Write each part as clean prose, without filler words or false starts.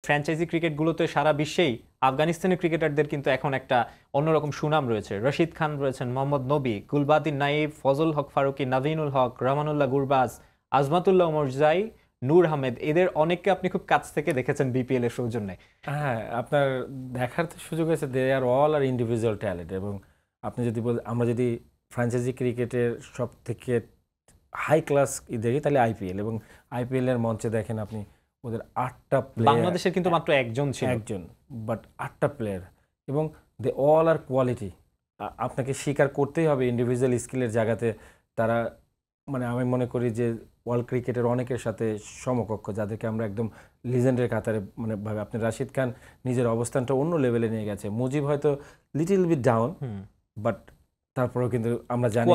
Franchise ক্রিকেটগুলোতে সারা বিশ্বেই আফগানিস্তানের ক্রিকেটারদের কিন্তু এখন একটা অন্যরকম সুনাম রয়েছে। রশিদ খান রয়েছেন, মোহাম্মদ নবী, গুলবাদিন নাইব, ফজল হক ফারুকী, নাভিনুল হক, রহমানুল্লাহ গুরবাজ, আজমাতুল্লাহ মরজাই, নূর আহমেদ, এদের অনেককে আপনি খুব কাছ থেকে দেখেছেন বিপিএল এর সৌজন্যে। হ্যাঁ, আপনার দেখার তো সুযোগ আছে। দে আর অল আর ইন্ডিভিজুয়াল ট্যালেন্ট। এবং আপনি যদি আমরা যদি ফ্র্যাঞ্চাইজি ক্রিকেটের সব থেকে হাই ক্লাস দেখি তাহলে আইপিএল, এবং আইপিএল এর মঞ্চে দেখেন আপনি ওদের 8টা প্লেয়ার, বাংলাদেশের কিন্তু মাত্র একজন ছিল, বাট 8টা প্লেয়ার, এবং দে অল আর কোয়ালিটি। আপনাকে স্বীকার করতেই হবে ইন্ডিভিজুয়াল স্কিলের জায়গাতে তারা, মানে আমি মনে করি যে ওয়ার্ল্ড ক্রিকেটের অনেকের সাথে সমকক্ষ, যাদেরকে আমরা একদম লিজেন্ডের কাতারে মানে ভাবে। আপনি রাশিদ খান নিজের অবস্থানটা অন্য লেভেলে নিয়ে গেছে। মুজিব হয়তো লিটল বিট ডাউন, বাট তারপরেও কিন্তু আমরা জানি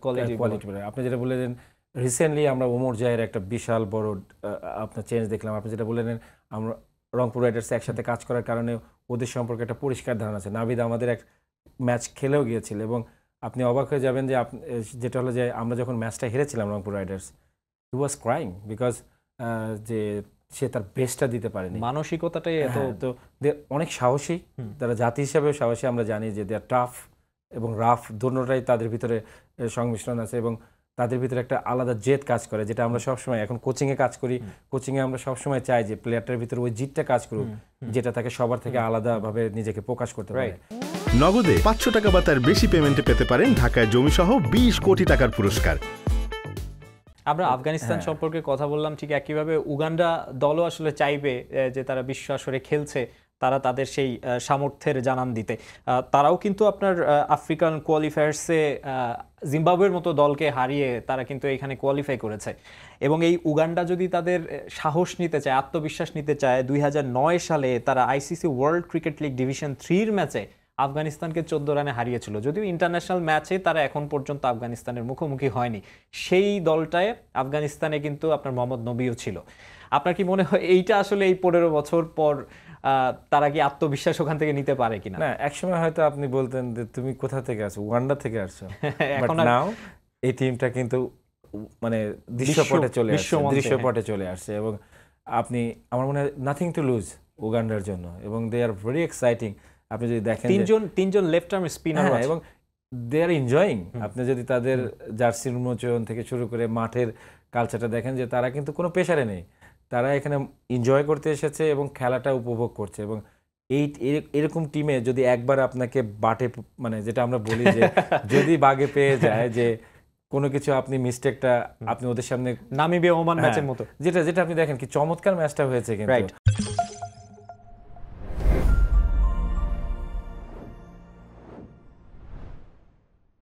কোয়ালিটি। আপনি যেটা বললেন রিসেন্টলি আমরা ওমর জায়ের একটা বিশাল বড় আপনার চেঞ্জ দেখলাম। আপনি যেটা বললেন আমরা রংপুর রাইডার্স একসাথে কাজ করার কারণে ওদের সম্পর্কে একটা পরিষ্কার ধারণা আছে। নাভিদ আমাদের এক ম্যাচ খেলেও গিয়েছিল, এবং আপনি অবাক হয়ে যাবেন যে যেটা হলো যে আমরা যখন ম্যাচটা হেরেছিলাম Rangpur riders, he was crying because যে সে তার বেস্টটা দিতে পারেনি। মানসিকতাটাই এত, তো অনেক সাহসী, তারা জাতি হিসাবেও সাহসী। আমরা জানি যে দে আর টাফ এবং রাফ, দুটোটাই তাদের ভিতরে সংমিশ্রণ আছে, এবং তাদের ভিতরে একটা আলাদা জেদ কাজ করে, যেটা আমরা সবসময় এখন কোচিংয়ে কাজ করি। কোচিংয়ে আমরা সবসময় চাই যে প্লেয়ারটার ভিতরে ওই জিদটা কাজ করুক, যেটা তাকে সবার থেকে আলাদাভাবে নিজেকে প্রকাশ করতে পারে। নগদে 500 টাকা বা তার বেশি পেমেন্টে পেতে পারেন ঢাকায় জমিসহ 20 কোটি টাকার পুরস্কার। আমরা আফগানিস্তান সম্পর্কে কথা বললাম, ঠিক একইভাবে উগান্ডা দলও আসলে চাইবে যে তারা বিশ্ব আসরে খেলছে, তারা তাদের সেই সামর্থ্যের জানান দিতে। তারাও কিন্তু আপনার আফ্রিকান কোয়ালিফায়ার্সে জিম্বাবুয়ের মতো দলকে হারিয়ে তারা কিন্তু এখানে কোয়ালিফাই করেছে। এবং এই উগান্ডা যদি তাদের সাহস নিতে চায়, আত্মবিশ্বাস নিতে চায়, 2009 সালে তারা ICC world cricket league division 3-র ম্যাচে আফগানিস্তানকে 14 রানে হারিয়েছিল। যদিও ইন্টারন্যাশনাল ম্যাচে তারা এখন পর্যন্ত আফগানিস্তানের মুখোমুখি হয়নি। সেই দলটায় আফগানিস্তানে কিন্তু আপনার মোহাম্মদ নবীও ছিল। আপনার কি মনে হয় এইটা আসলে এই 15 বছর পর তারা কি আত্মবিশ্বাস ওখান থেকে নিতে পারে কিনা? না, একসময় হয়তো আপনি বলতেন যে তুমি কোথা থেকে আসছো, উগান্ডা থেকে আসছো, বাট নাও এই টিমটা কিন্তু মানে দৃশ্যপটে চলে আসছে। এবং আপনি, আমার মনে হয় নাথিং টু লুজ উগান্ডার জন্য, এবং দে আর ভেরি এক্সাইটিং। আপনি যদি দেখেন তিনজন লেফট আর্ম স্পিনার, এবং দে আর এনজয়িং। আপনি যদি তাদের জার্সির উন্মোচন থেকে শুরু করে মাঠের কালচারটা দেখেন, যে তারা কিন্তু কোনো প্রেশারে নেই, তারা এখানে এনজয় করতে এসেছে এবং খেলাটা উপভোগ করছে। এবং এরকম টিমে যদি একবার আপনাকে বাটে, মানে যেটা আমরা বলি যে যদি বাগে পেয়ে যায় যে কোনো কিছু, আপনি মিস্টেকটা আপনি ওদের সামনে, নামিবিয়া ওমান ম্যাচের মতো, যেটা আপনি দেখেন কি চমৎকার ম্যাচটা হয়েছে, কিন্তু